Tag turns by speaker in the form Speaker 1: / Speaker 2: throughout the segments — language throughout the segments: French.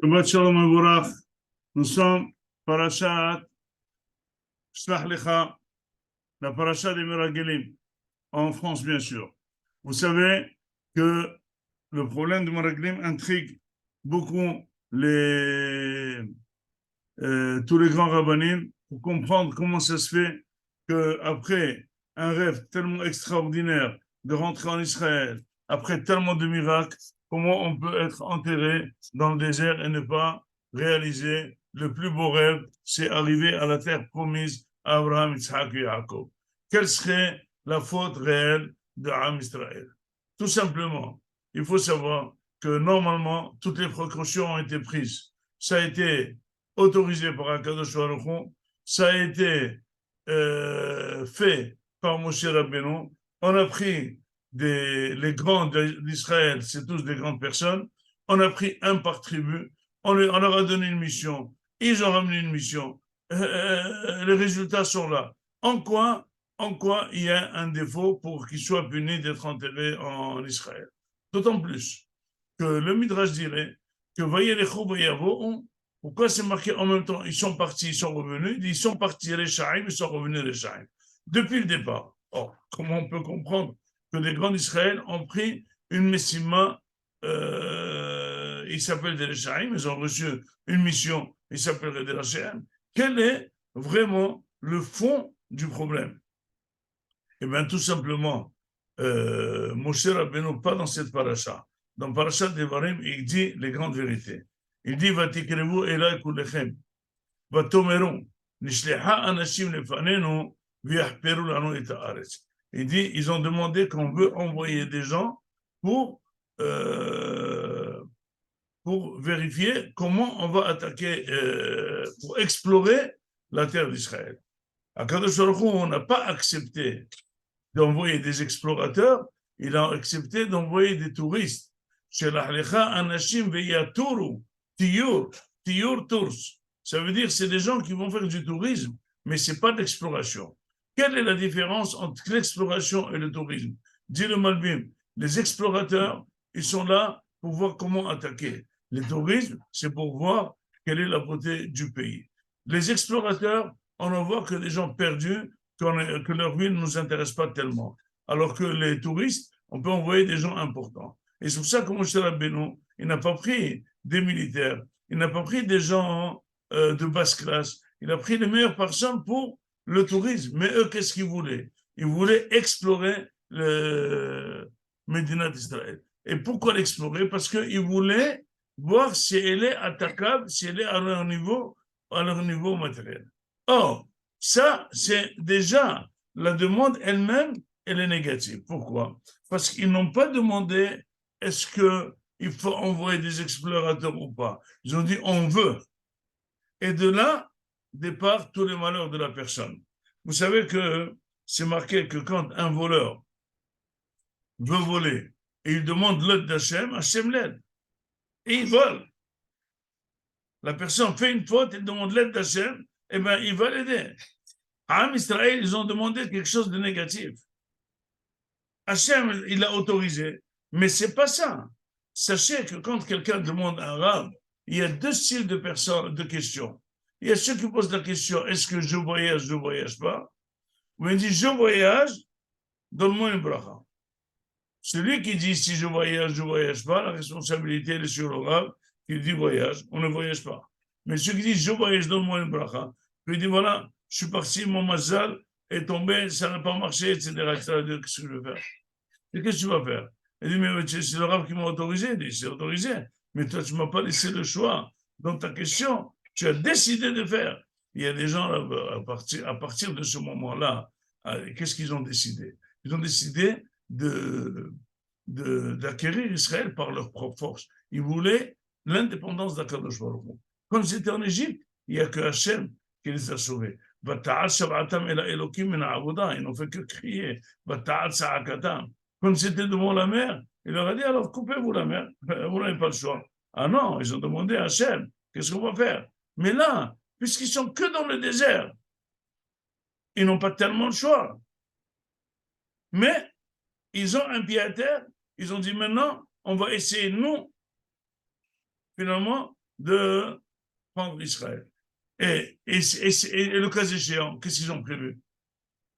Speaker 1: Shabbat Shalom Mevorach. Nous sommes Parashat Shlach Lecha, la Parashat des Meragelim, en France bien sûr. Vous savez que le problème de Meragelim intrigue beaucoup tous les grands rabbinim pour comprendre comment ça se fait qu'après un rêve tellement extraordinaire de rentrer en Israël, après tellement de miracles, comment on peut être enterré dans le désert et ne pas réaliser le plus beau rêve, c'est arriver à la terre promise à Abraham, Yitzhak et Yaakov. Quelle serait la faute réelle d'Am Israël? Tout simplement, il faut savoir que normalement, toutes les précautions ont été prises. Ça a été autorisé par Akadosh Baruch Hu, ça a été fait par Moshe Rabbeinu. On a pris les grands d'Israël, c'est tous des grandes personnes. On a pris un par tribu, on leur a donné une mission, ils ont ramené une mission. Les résultats sont là. En quoi il y a un défaut pour qu'ils soient punis d'être enterrés en Israël? D'autant plus que le Midrash dirait que voyez les Choubayavo, pourquoi c'est marqué en même temps, ils sont partis, ils sont revenus, ils sont partis Rechaim, ils sont revenus Rechaim. Depuis le départ. Or, comment on peut comprendre que les grands d'Israël ont pris une messima, ils s'appellent des Rechaim, ils ont reçu une mission, ils s'appelleraient des Rechaim. Quel est vraiment le fond du problème? Eh bien, tout simplement, Moshe Rabbeinu, pas dans cette paracha. Dans Parashat Devarim, il dit les grandes vérités. Il dit Vatikrevu elai kulechem, vatomeru, nishlecha anashim lefanenu, viachperu lanu et haaretz. Il dit ils ont demandé qu'on veut envoyer des gens pour vérifier comment on va attaquer, pour explorer la terre d'Israël. À Kadosh Baruch Hu, on n'a pas accepté d'envoyer des explorateurs, il a accepté d'envoyer des touristes. Ça veut dire que c'est des gens qui vont faire du tourisme, mais ce n'est pas de l'exploration. Quelle est la différence entre l'exploration et le tourisme? Dit le Malbim, les explorateurs, ils sont là pour voir comment attaquer. Le tourisme, c'est pour voir quelle est la beauté du pays. Les explorateurs, on en voit que des gens perdus, que leur vie ne nous intéresse pas tellement. Alors que les touristes, on peut envoyer des gens importants. Et c'est pour ça que Moshe Rabbeinu, il n'a pas pris des militaires, il n'a pas pris des gens de basse classe, il a pris les meilleures personnes pour le tourisme. Mais eux, qu'est-ce qu'ils voulaient? Ils voulaient explorer le Médina d'Israël. Et pourquoi l'explorer? Parce qu'ils voulaient voir si elle est attaquable, si elle est à leur niveau matériel. Or, ça, c'est déjà la demande elle-même, elle est négative. Pourquoi? Parce qu'ils n'ont pas demandé est-ce qu'il faut envoyer des explorateurs ou pas. Ils ont dit on veut. Et de là départ tous les malheurs de la personne. Vous savez que c'est marqué que quand un voleur veut voler et il demande l'aide d'Hachem, Hachem l'aide. Et il vole. La personne fait une faute, il demande l'aide d'Hachem, eh bien, il va l'aider. À Israël, ils ont demandé quelque chose de négatif. Hachem, il a autorisé, mais c'est pas ça. Sachez que quand quelqu'un demande un rab, il y a deux styles de questions. Il y a ceux qui posent la question, est-ce que je voyage pas? Ou il dit, je voyage, donne-moi une bracha. Celui qui dit, si je voyage pas, la responsabilité elle est sur le rab, qui dit voyage, on ne voyage pas. Mais celui qui dit, je voyage, donne-moi une bracha, il dit, voilà, je suis parti, mon mazal est tombé, ça n'a pas marché, etc. Qu'est-ce que je vais faire? Et qu'est-ce que tu vas faire? Il dit, mais c'est le rab qui m'a autorisé. Il dit, c'est autorisé. Mais toi, tu ne m'as pas laissé le choix. Dans ta question, tu as décidé de faire. Il y a des gens, à partir de ce moment-là, qu'est-ce qu'ils ont décidé? Ils ont décidé d'acquérir Israël par leur propre force. Ils voulaient l'indépendance d'Akadosh Baruch Hu. Comme c'était en Égypte, il n'y a que Hachem qui les a sauvés. Ils n'ont fait que crier. Comme c'était devant la mer, il leur a dit, alors coupez-vous la mer, vous n'avez pas le choix. Ah non, ils ont demandé à Hachem, qu'est-ce qu'on va faire? Mais là, puisqu'ils sont que dans le désert, ils n'ont pas tellement le choix. Mais ils ont un pied à terre, ils ont dit maintenant, on va essayer, nous, finalement, de prendre Israël. Et le cas échéant, qu'est-ce qu'ils ont prévu?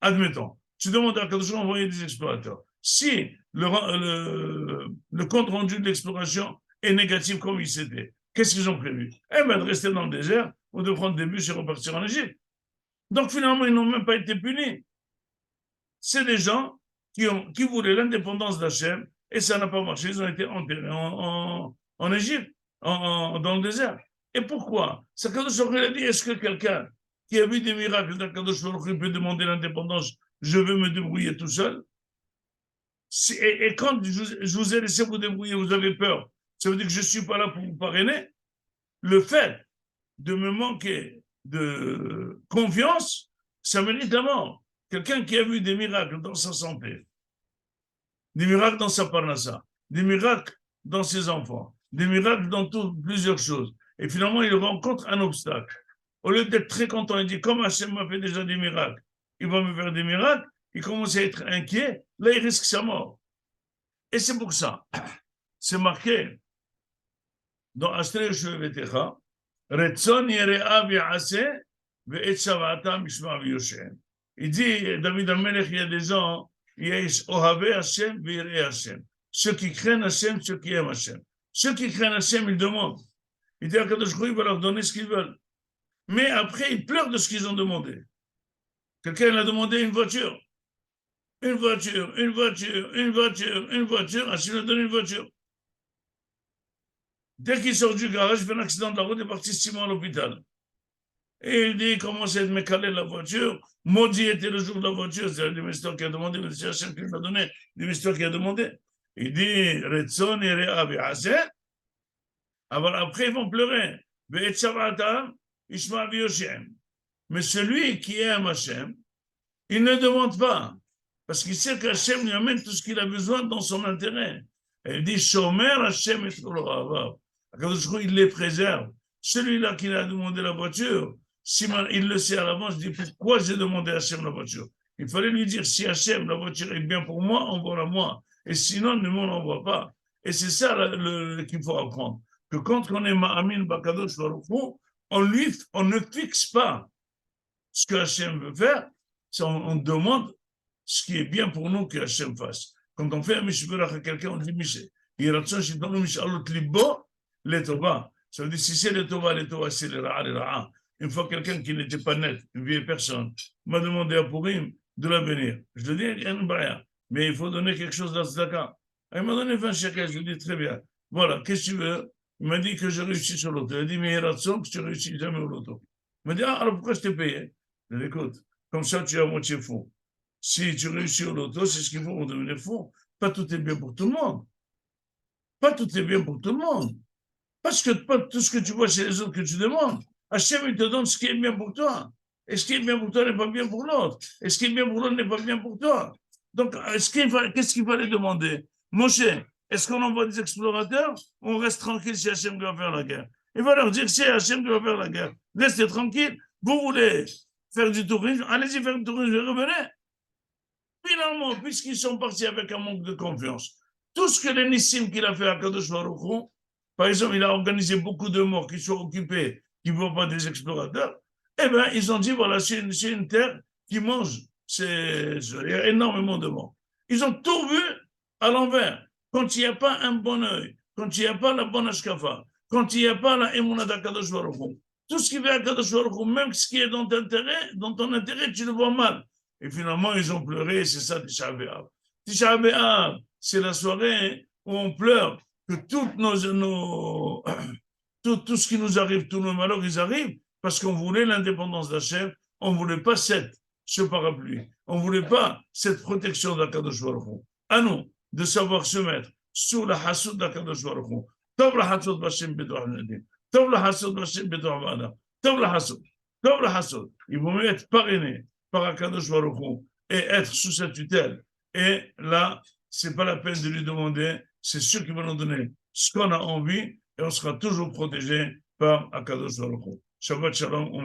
Speaker 1: Admettons, tu demandes à Kadosh d'envoyer des explorateurs. Si le compte rendu de l'exploration est négatif comme il s'était, qu'est-ce qu'ils ont prévu? Eh bien, de rester dans le désert ou de prendre des bus et repartir en Égypte. Donc, finalement, ils n'ont même pas été punis. C'est des gens qui voulaient l'indépendance d'Hachem et ça n'a pas marché. Ils ont été enterrés en Égypte, dans le désert. Et pourquoi? C'est Kadosh Baruch a dit, est-ce que quelqu'un qui a vu des miracles d'Akadosh Baruch peut demander l'indépendance, je veux me débrouiller tout seul? Et quand je vous ai laissé vous débrouiller, vous avez peur, ça veut dire que je ne suis pas là pour vous parrainer. Le fait de me manquer de confiance, ça mérite la mort. Quelqu'un qui a vu des miracles dans sa santé, des miracles dans sa parnassa, des miracles dans ses enfants, des miracles dans plusieurs choses, et finalement il rencontre un obstacle. Au lieu d'être très content, il dit, comme Hachem m'a fait déjà des miracles, il va me faire des miracles, il commence à être inquiet, là il risque sa mort. Et c'est pour ça, c'est marqué dans Ashrei Vetecha, Retzon Yere'a V'Yaseh Ve'et Shavata Mishma V'Yoshem. Il dit, David Amelech, il y a des gens, il y a Ohavé Hashem V'Yirei Hashem. Ceux qui craignent Hashem, ceux qui aiment Hashem. Ceux qui craignent Hashem, ils demandent. Il dit à Kadosh Baruch Hu, il va leur donner ce qu'ils veulent. Mais après, ils pleurent de ce qu'ils ont demandé. Quelqu'un a demandé une voiture. Une voiture, une voiture, une voiture, une voiture. Hashem lui donne une voiture. Dès qu'il sort du garage, il fait un accident de la route, il est parti 6 mois à l'hôpital. Et il dit, il commence à être mécalé la voiture. Maudit était le jour de la voiture. C'est l'histoire qui a demandé, mais c'est Hachem qui l'a donné. L'histoire qui a demandé. Il dit, Retson et Réa V'Haseh. Alors après, ils vont pleurer. Mais celui qui aime Hachem, il ne demande pas. Parce qu'il sait qu'Hachem lui amène tout ce qu'il a besoin dans son intérêt. Et il dit, Shomer Hachem et Torah. Il les préserve. Celui-là qui a demandé la voiture, si il le sait à l'avance, je dis pourquoi j'ai demandé à Hachem la voiture. Il fallait lui dire si Hachem, la voiture est bien pour moi, envoie-la moi. Et sinon, ne m'en envoie pas. Et c'est ça qu'il faut apprendre. Que quand on est Ma'amin Bakadosh Baruch Hu, on ne fixe pas ce que Hachem veut faire, on demande ce qui est bien pour nous que Hachem fasse. Quand on fait un mishberach à quelqu'un, on dit Mishe. Les Tova. Ça veut dire si c'est les Tova, c'est les Ra'a. Une fois quelqu'un qui n'était pas net, une vieille personne, m'a demandé à Purim de la bénir. Je lui ai dit, mais il faut donner quelque chose d'Azdaka. Il m'a donné 20 shekels, je lui ai dit très bien. Voilà, qu'est-ce que tu veux? Il m'a dit que je réussis sur l'auto. Il a dit, mais il que tu réussis jamais au loto. Il m'a dit, alors pourquoi je t'ai payé? Je lui ai dit, écoute, comme ça tu es à moitié fou. Si tu réussis au loto, c'est ce qu'il faut pour devenir fou. Pas tout est bien pour tout le monde. Pas tout est bien pour tout le monde. Parce que pas tout ce que tu vois chez les autres que tu demandes. Hachem, il te donne ce qui est bien pour toi. Et ce qui est bien pour toi n'est pas bien pour l'autre. Et ce qui est bien pour l'autre n'est pas bien pour toi. Donc, qu'est-ce qu'il fallait demander? Moshe, est-ce qu'on envoie des explorateurs ou on reste tranquille si Hachem doit faire la guerre? Il va leur dire que c'est Hachem qui va faire la guerre. Restez tranquille. Vous voulez faire du tourisme? Allez-y faire du tourisme et revenez. Finalement, puisqu'ils sont partis avec un manque de confiance, tout ce que les Nissim qu'il a fait à Kadosh Baruch Hu, par exemple, il a organisé beaucoup de morts qui sont occupés, qui ne vont pas des explorateurs, eh bien, ils ont dit, voilà, c'est une terre qui mange, il y a énormément de morts. Ils ont tout vu à l'envers. Quand il n'y a pas un bon œil, quand il n'y a pas la bonne ashkafa, quand il n'y a pas la émouna d'Akadosh Baruch Hu, tout ce qui vient à Kadosh Baruch Hu, même ce qui est dans ton intérêt, tu le vois mal. Et finalement, ils ont pleuré, c'est ça, Tisha B'Av. Tisha B'Av, c'est la soirée où on pleure que tout ce qui nous arrive, tous nos malheurs, ils arrivent parce qu'on voulait l'indépendance d'Hachem, on ne voulait pas ce parapluie, on ne voulait pas cette protection d'Akadosh Baruch Hu. À nous de savoir se mettre sous la hassoud d'Akadosh Baruch Hu. Tov la hassoud b'Hashem b'Dor Nadim. Tov la hassoud b'Hashem b'Dor Vada. Tov la hassoud. Tov la hassoud. Il vaut mieux être parrainé par Akadosh Baruch Hu et être sous sa tutelle. Et là, ce n'est pas la peine de lui demander, c'est sûr qu'il va nous donner ce qu'on a envie et on sera toujours protégé par Akadosh Baruch Hu. Shabbat Shalom, on